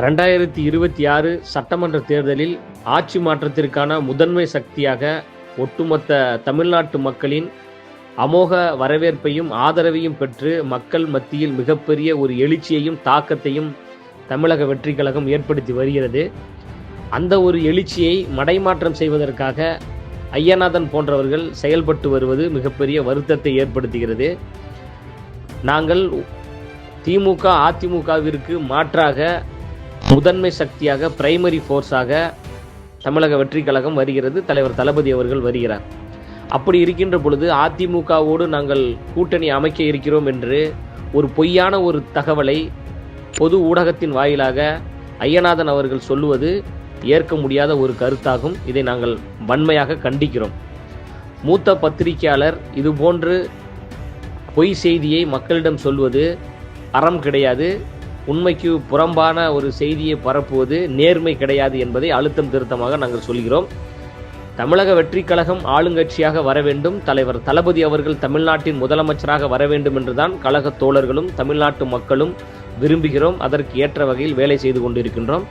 2026 சட்டமன்ற தேர்தலில் ஆட்சி மாற்றத்திற்கான முதன்மை சக்தியாக ஒட்டுமொத்த தமிழ்நாட்டு மக்களின் அமோக வரவேற்பையும் ஆதரவையும் பெற்று மக்கள் மத்தியில் மிகப்பெரிய ஒரு எழுச்சியையும் தாக்கத்தையும் தமிழக வெற்றிக் கழகம் ஏற்படுத்தி வருகிறது. அந்த ஒரு எழுச்சியை மடைமாற்றம் செய்வதற்காக ஐயநாதன் போன்றவர்கள் செயல்பட்டு வருவது மிகப்பெரிய வருத்தத்தை ஏற்படுத்துகிறது. நாங்கள் திமுக அதிமுகவிற்கு மாற்றாக முதன்மை சக்தியாக பிரைமரி ஃபோர்ஸாக தமிழக வெற்றிக் கழகம் வருகிறது. தலைவர் தளபதி அவர்கள் வருகிறார். அப்படி இருக்கின்ற பொழுது அதிமுகவோடு நாங்கள் கூட்டணி அமைக்க இருக்கிறோம் என்று ஒரு பொய்யான ஒரு தகவலை பொது ஊடகத்தின் வாயிலாக ஐயநாதன் அவர்கள் சொல்லுவது ஏற்க முடியாத ஒரு கருத்தாகும். இதை நாங்கள் வன்மையாக கண்டிக்கிறோம். மூத்த பத்திரிகையாளர் இதுபோன்று பொய் செய்தியை மக்களிடம் சொல்வது அறம் கிடையாது. உண்மைக்கு புறம்பான ஒரு செய்தியை பரப்புவது நேர்மை கிடையாது என்பதை அழுத்தம் திருத்தமாக நாங்கள் சொல்கிறோம். தமிழக வெற்றிக் கழகம் ஆளுங்கட்சியாக வர வேண்டும், தலைவர் தளபதி அவர்கள் தமிழ்நாட்டின் முதலமைச்சராக வர வேண்டும் என்றுதான் கழக தோழர்களும் தமிழ்நாட்டு மக்களும் விரும்புகிறோம். அதற்கு ஏற்ற வகையில் வேலை செய்து கொண்டிருக்கின்றோம்.